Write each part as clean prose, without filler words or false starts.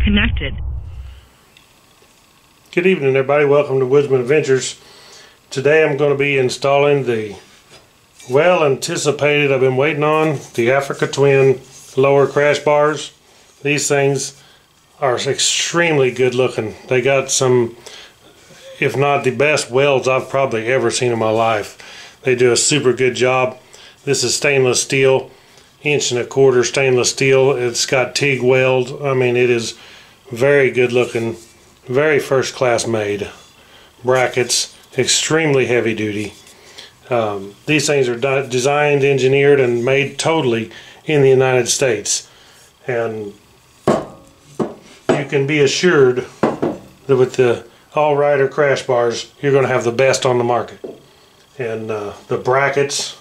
disconnected. Good evening, everybody. Welcome to Woodzman Adventures. Today I'm going to be installing the well anticipated, I've been waiting on, the Africa Twin lower crash bars. These things are extremely good looking. They got some, if not the best welds I've probably ever seen in my life. They do a super good job. This is stainless steel, 1.25 inch stainless steel. It's got TIG weld. I mean, it is very good looking, very first class made. Brackets, extremely heavy duty. These things are designed, engineered, and made totally in the United States. And you can be assured that with the AltRider crash bars, you're going to have the best on the market. And the brackets,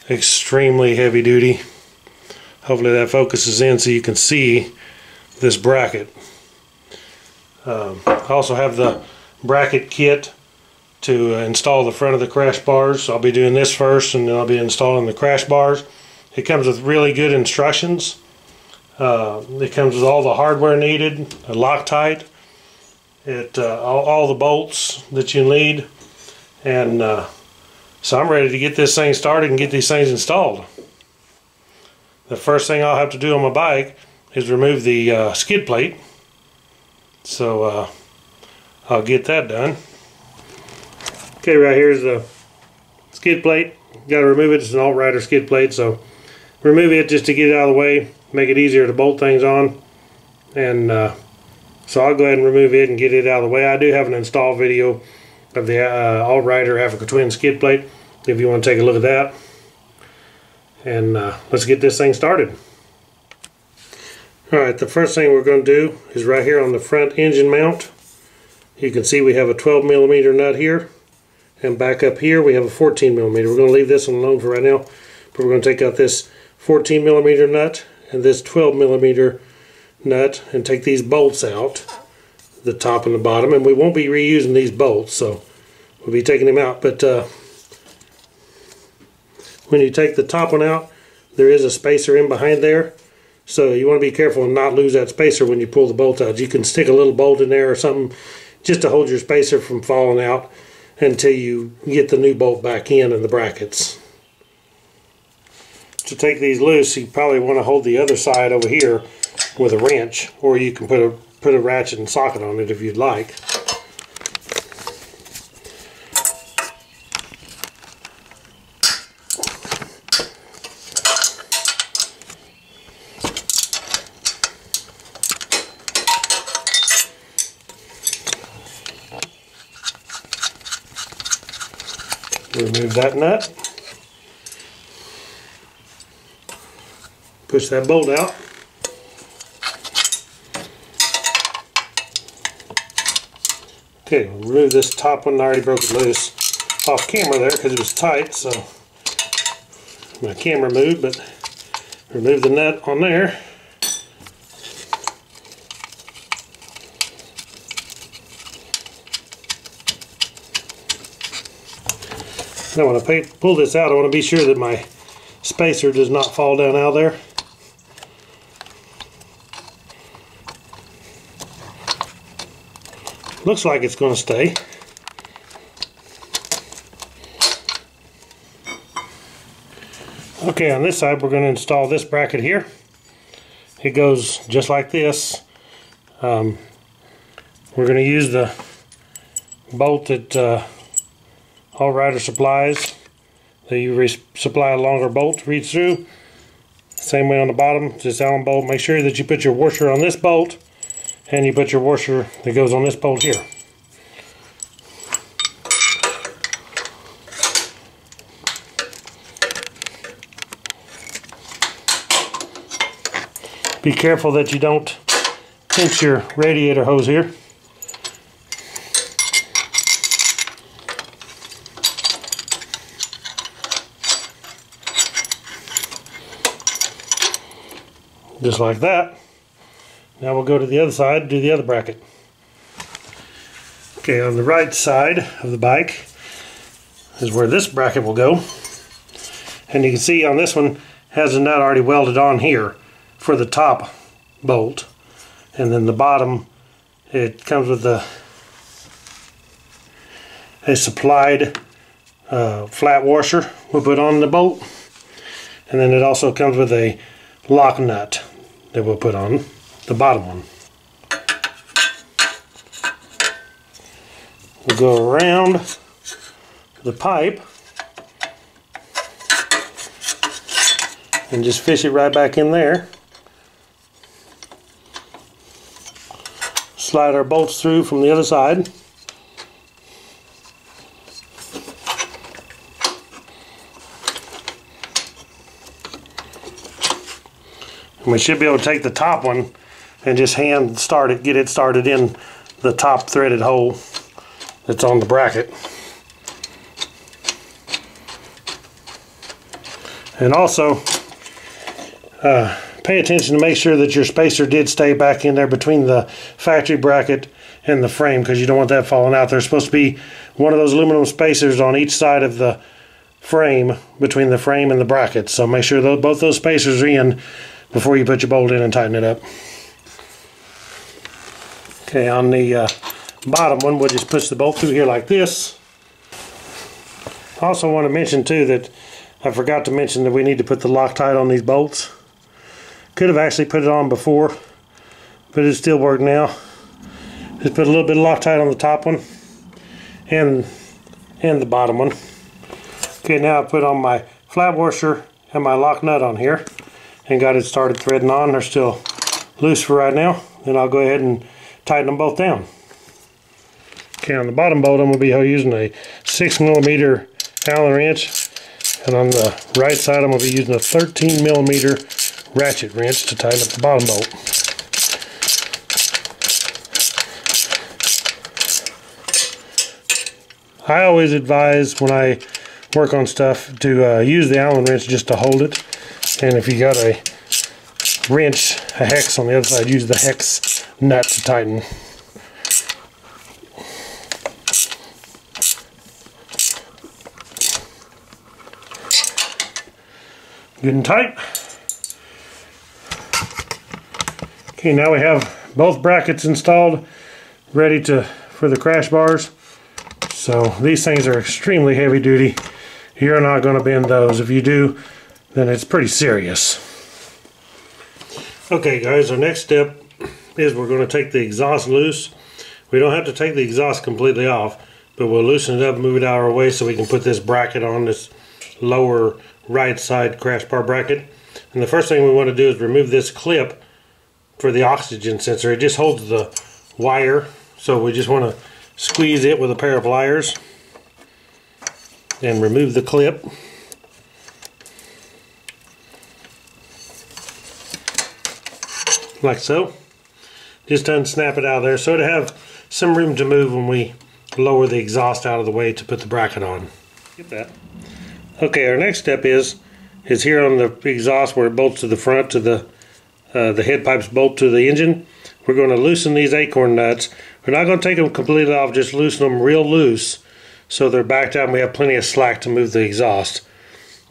extremely heavy duty. Hopefully that focuses in so you can see this bracket. I also have the bracket kit to install the front of the crash bars. I'll be doing this first, and then I'll be installing the crash bars. It comes with really good instructions. It comes with all the hardware needed, a Loctite, all the bolts that you need, and so I'm ready to get this thing started and get these things installed. The first thing I'll have to do on my bike is remove the skid plate, so I'll get that done. Okay, right here is the skid plate. Got to remove it. It's an AltRider skid plate, so remove it just to get it out of the way, make it easier to bolt things on. And so I'll go ahead and remove it and get it out of the way. I do have an install video of the AltRider Africa Twin skid plate if you want to take a look at that. And let's get this thing started. Alright, the first thing we're going to do is right here on the front engine mount. You can see we have a 12mm nut here, and back up here we have a 14mm. We're going to leave this one alone for right now, but we're going to take out this 14mm nut and this 12mm nut and take these bolts out, the top and the bottom, and we won't be reusing these bolts, so we'll be taking them out. But when you take the top one out, there is a spacer in behind there, so you want to be careful and not lose that spacer when you pull the bolt out. You can stick a little bolt in there or something just to hold your spacer from falling out until you get the new bolt back in the brackets. To take these loose, you probably want to hold the other side over here with a wrench, or you can put a ratchet and socket on it if you'd like. Remove that nut. Push that bolt out. Okay, remove this top one. I already broke it loose off camera there because it was tight, so my camera moved, but remove the nut on there. Now when I pull this out, I want to be sure that my spacer does not fall down out there. Looks like it's going to stay. Okay, on this side we're going to install this bracket here. It goes just like this. We're going to use the bolt that AltRider supplies. You supply a longer bolt to reach through. Same way on the bottom, this Allen bolt. Make sure that you put your washer on this bolt, and you put your washer that goes on this bolt here. Be careful that you don't pinch your radiator hose here. Just like that. Now we'll go to the other side and do the other bracket. Okay, on the right side of the bike is where this bracket will go. And you can see on this one has a nut already welded on here for the top bolt. And then the bottom, it comes with a supplied flat washer we'll put on the bolt. And then it also comes with a lock nut that we'll put on the bottom one. We'll go around the pipe and just fish it right back in there. Slide our bolts through from the other side. And we should be able to take the top one and just hand start it, get it started in the top threaded hole that's on the bracket. And also pay attention to make sure that your spacer did stay back in there between the factory bracket and the frame, because you don't want that falling out. There's supposed to be one of those aluminum spacers on each side of the frame, between the frame and the bracket. So make sure both those spacers are in before you put your bolt in and tighten it up. Okay, on the bottom one, we'll just push the bolt through here like this. I also want to mention too that I forgot to mention that we need to put the Loctite on these bolts. Could have actually put it on before, but it still worked now. Just put a little bit of Loctite on the top one and the bottom one. Okay, now I put on my flat washer and my lock nut on here and got it started threading on. They're still loose for right now. Then I'll go ahead and tighten them both down. Okay, on the bottom bolt I'm going to be using a 6mm Allen wrench, and on the right side I'm going to be using a 13mm ratchet wrench to tighten up the bottom bolt. I always advise when I work on stuff to use the Allen wrench just to hold it, and if you got a wrench, a hex on the other side, use the hex nut to tighten. Good and tight. Okay, now we have both brackets installed, ready for the crash bars. So these things are extremely heavy duty. You're not going to bend those. If you do, then it's pretty serious. Okay guys, our next step is we're going to take the exhaust loose. We don't have to take the exhaust completely off, but we'll loosen it up, move it out of our way so we can put this bracket on, this lower right side crash bar bracket. And the first thing we want to do is remove this clip for the oxygen sensor. It just holds the wire, so we just want to squeeze it with a pair of pliers and remove the clip. Like so. Just unsnap it out of there so to have some room to move when we lower the exhaust out of the way to put the bracket on. Get that. Okay, our next step is here on the exhaust where it bolts to the front, to the head pipes bolt to the engine. We're going to loosen these acorn nuts. We're not going to take them completely off, just loosen them real loose so they're backed out and we have plenty of slack to move the exhaust.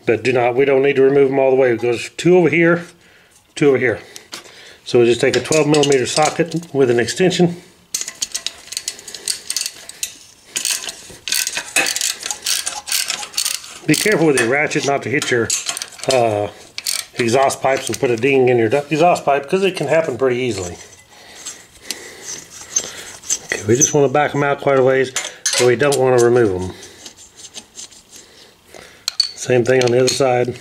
But we don't need to remove them all the way. It goes 2 over here, 2 over here. So we'll just take a 12mm socket with an extension. Be careful with your ratchet not to hit your exhaust pipes and put a ding in your exhaust pipe, because it can happen pretty easily. Okay, we just want to back them out quite a ways, but we don't want to remove them. Same thing on the other side.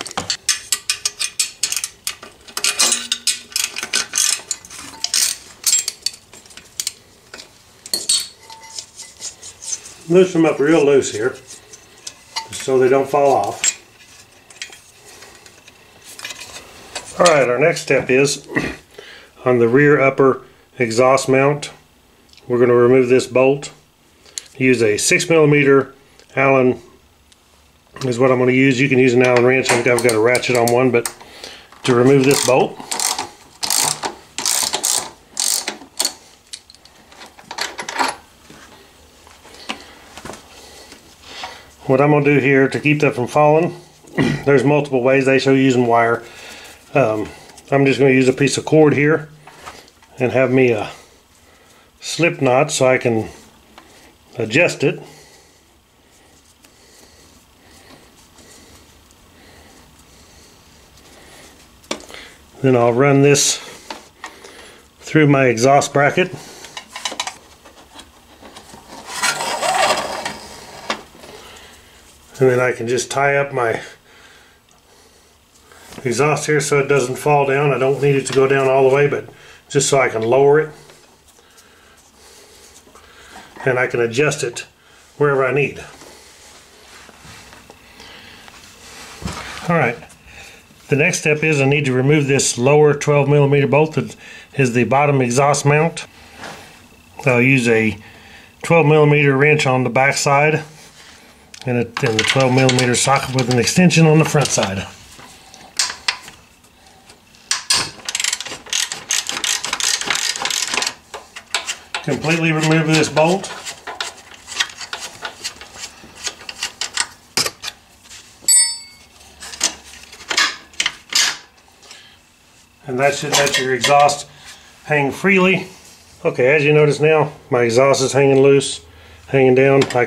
Loosen them up real loose here, so they don't fall off. Alright, our next step is on the rear upper exhaust mount. We're going to remove this bolt. Use a 6mm Allen is what I'm going to use. You can use an Allen wrench. I've got a ratchet on one, but to remove this bolt, what I'm going to do here to keep that from falling, there's multiple ways. They show you using wire. I'm just going to use a piece of cord here and have me a slip knot so I can adjust it. Then I'll run this through my exhaust bracket. And then I can just tie up my exhaust here so it doesn't fall down. I don't need it to go down all the way, but just so I can lower it. And I can adjust it wherever I need. Alright, the next step is I need to remove this lower 12mm bolt that is the bottom exhaust mount. I'll use a 12mm wrench on the back side and the 12mm socket with an extension on the front side. Completely remove this bolt. And that should let your exhaust hang freely. Okay, as you notice now, my exhaust is hanging loose, hanging down. I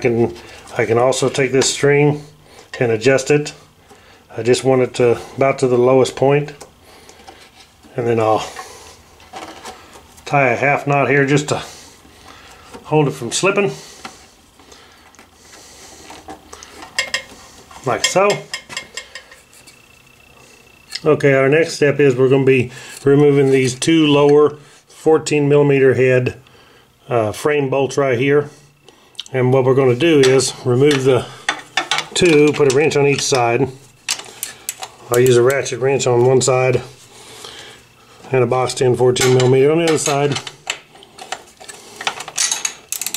can also take this string and adjust it. I just want it to about to the lowest point, and then I'll tie a half knot here just to hold it from slipping, like so. Okay, our next step is we're going to be removing these two lower 14mm head frame bolts right here. And what we're going to do is remove the two, put a wrench on each side. I'll use a ratchet wrench on one side and a box 10 14mm on the other side.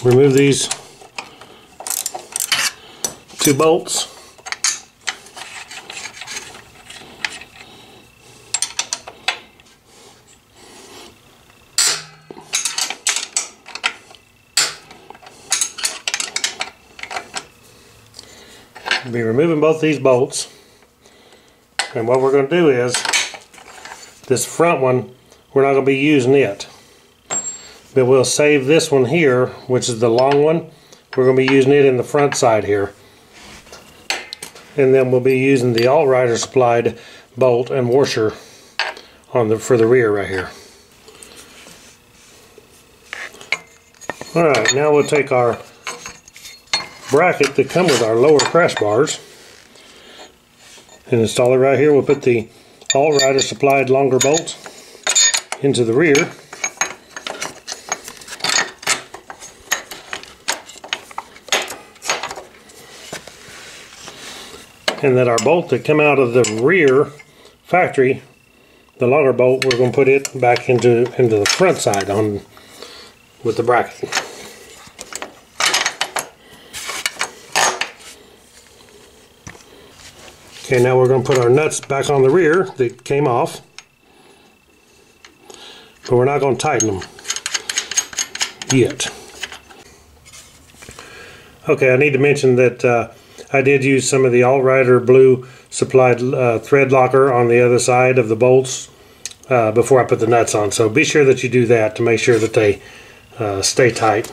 Remove these two bolts. We'll be removing both these bolts, and what we're going to do is this front one, we're not going to be using it, but we'll save this one here, which is the long one. We're going to be using it in the front side here, and then we'll be using the AltRider supplied bolt and washer on for the rear right here. Alright, now we'll take our bracket that come with our lower crash bars and install it right here. We'll put the AltRider supplied longer bolt into the rear, and that our bolt that come out of the rear factory, the longer bolt, we're going to put it back into the front side on with the bracket. Okay, now we're going to put our nuts back on the rear that came off, but we're not going to tighten them yet. Okay, I need to mention that I did use some of the AltRider blue supplied thread locker on the other side of the bolts before I put the nuts on, so be sure that you do that to make sure that they stay tight.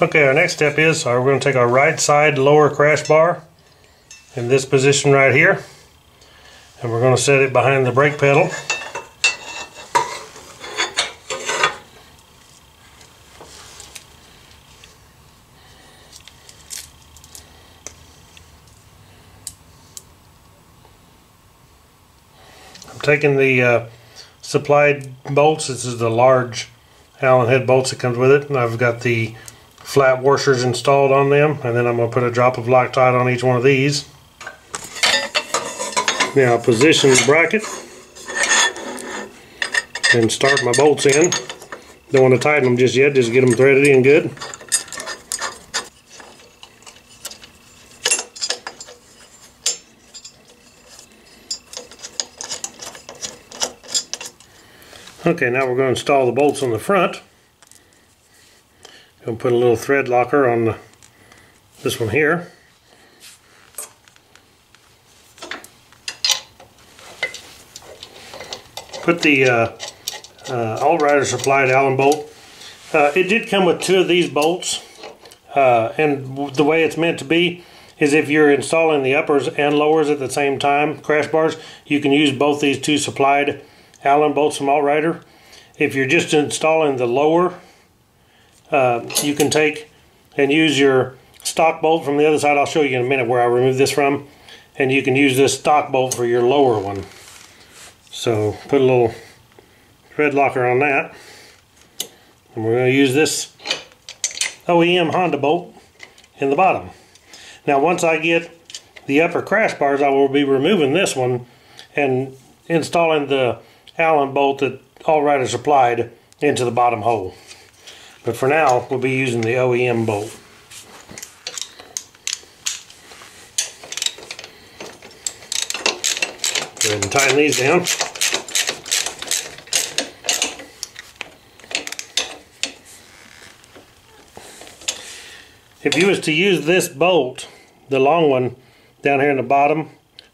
Okay, our next step is we're going to take our right side lower crash bar in this position right here, and we're going to set it behind the brake pedal. I'm taking the supplied bolts. This is the large Allen head bolts that comes with it, and I've got the flat washers installed on them, and then I'm going to put a drop of Loctite on each one of these. Now position the bracket and start my bolts in. Don't want to tighten them just yet, just get them threaded in good. Okay, now we're going to install the bolts on the front. Going to put a little thread locker on this one here. Put the AltRider supplied Allen bolt. It did come with 2 of these bolts, and the way it's meant to be is if you're installing the uppers and lowers at the same time, crash bars, you can use both these 2 supplied Allen bolts from AltRider. If you're just installing the lower, you can take and use your stock bolt from the other side. I'll show you in a minute where I remove this from, and you can use this stock bolt for your lower one. So put a little thread locker on that, and we're going to use this OEM Honda bolt in the bottom. Now once I get the upper crash bars, I will be removing this one and installing the Allen bolt that AltRider supplied into the bottom hole. But for now, we'll be using the OEM bolt. Go ahead and tighten these down. If you was to use this bolt, the long one down here in the bottom,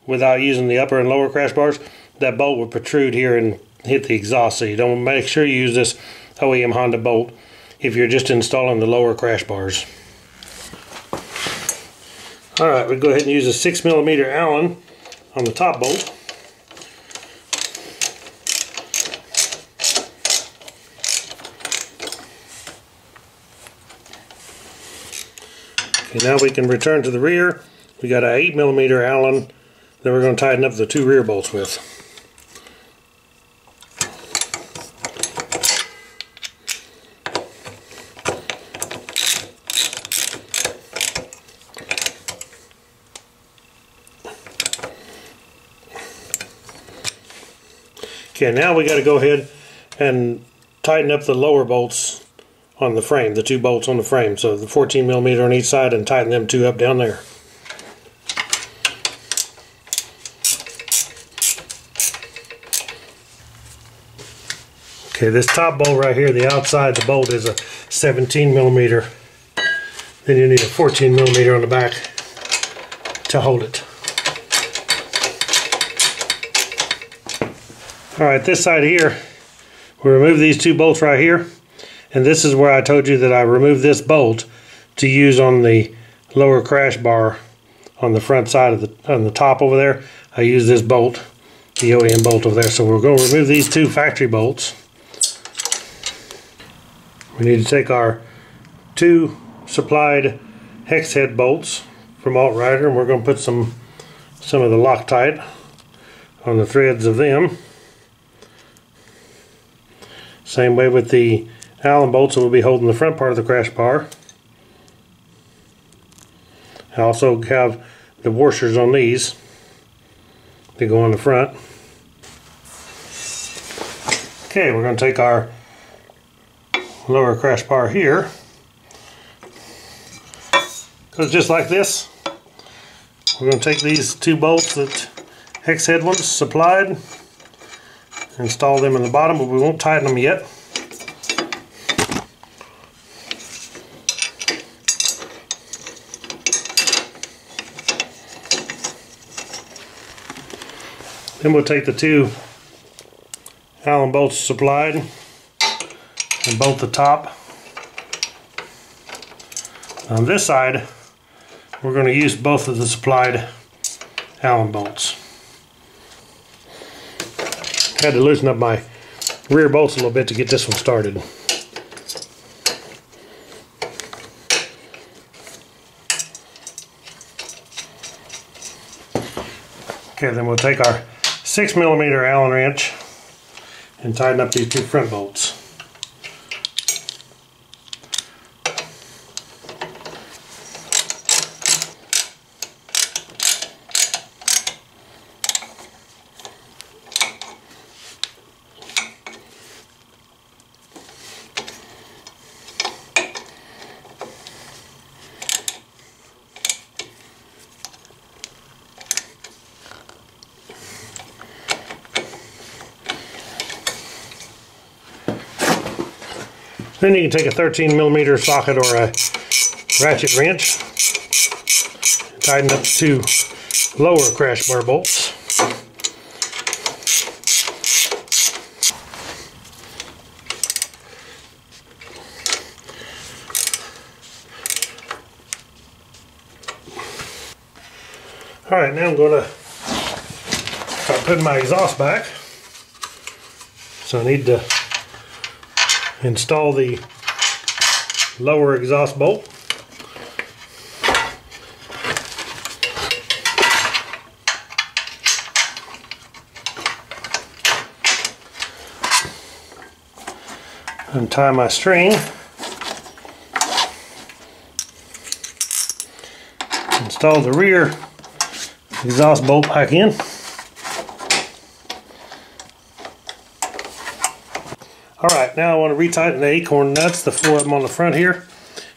without using the upper and lower crash bars, that bolt would protrude here and hit the exhaust. So you don't make sure you use this OEM Honda bolt if you're just installing the lower crash bars. Alright, we'll go ahead and use a 6mm Allen on the top bolt. Okay, now we can return to the rear. We got an 8mm Allen that we're going to tighten up the 2 rear bolts with. Okay, now we got to go ahead and tighten up the lower bolts on the frame, the 2 bolts on the frame. So the 14mm on each side, and tighten them 2 up down there. Okay, this top bolt right here, the outside the bolt is a 17mm. Then you need a 14mm on the back to hold it. Alright, this side here, we remove these 2 bolts right here, and this is where I told you that I removed this bolt to use on the lower crash bar on the front side of on the top over there. I use this bolt, the OEM bolt over there. So we're going to remove these 2 factory bolts. We need to take our 2 supplied hex head bolts from AltRider, and we're going to put some of the Loctite on the threads of them. Same way with the Allen bolts that will be holding the front part of the crash bar. I also have the washers on these that go on the front. Okay, we're going to take our lower crash bar here. Goes just like this. We're going to take these 2 bolts that hex head ones supplied, install them in the bottom, but we won't tighten them yet. Then we'll take the 2 Allen bolts supplied and bolt the top. On this side, we're going to use both of the supplied Allen bolts. Had to loosen up my rear bolts a little bit to get this one started. Okay, then we'll take our 6mm Allen wrench and tighten up these 2 front bolts. Then you can take a 13mm socket or a ratchet wrench, tighten up the 2 lower crash bar bolts. Alright, now I'm going to start putting my exhaust back. So I need to install the lower exhaust bolt. Untie my string. Install the rear exhaust bolt back in. Alright, now I want to retighten the acorn nuts, the 4 of them on the front here.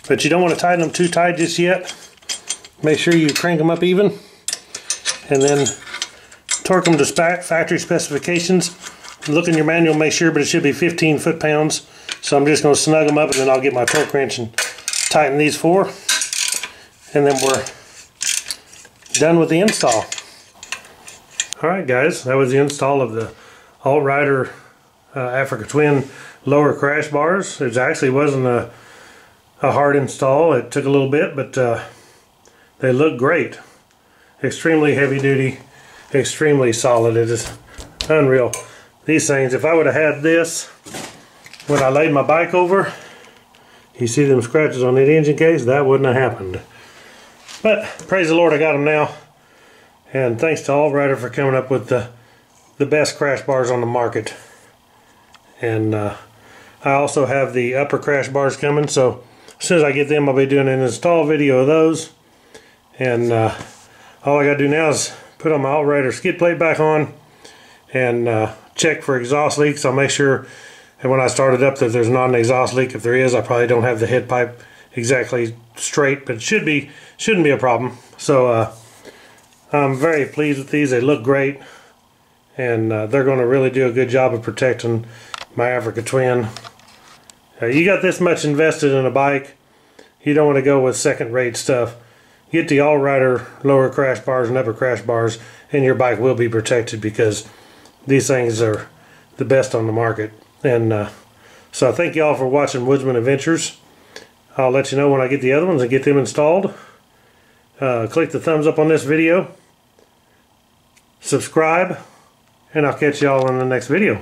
But you don't want to tighten them too tight just yet. Make sure you crank them up even. And then torque them to factory specifications. Look in your manual, make sure, but it should be 15 foot-pounds. So I'm just going to snug them up, and then I'll get my torque wrench and tighten these 4. And then we're done with the install. Alright guys, that was the install of the AltRider Africa Twin lower crash bars. It actually wasn't a hard install. It took a little bit, but they look great. Extremely heavy duty, extremely solid. It is unreal. These things, if I would have had this when I laid my bike over, you see them scratches on that engine case, that wouldn't have happened. But praise the Lord, I got them now. And thanks to AltRider for coming up with the best crash bars on the market. And I also have the upper crash bars coming, so as soon as I get them, I'll be doing an install video of those. And all I got to do now is put on my AltRider skid plate back on and check for exhaust leaks. I'll make sure that when I start it up that there's not an exhaust leak. If there is, I probably don't have the head pipe exactly straight, but it shouldn't be a problem. So I'm very pleased with these. They look great, and they're going to really do a good job of protecting my Africa Twin. You got this much invested in a bike, you don't want to go with second-rate stuff. Get the AltRider lower crash bars and upper crash bars, and your bike will be protected, because these things are the best on the market. And so I thank y'all for watching Woodzman Adventures. I'll let you know when I get the other ones and get them installed. Click the thumbs up on this video, subscribe, and I'll catch y'all in the next video.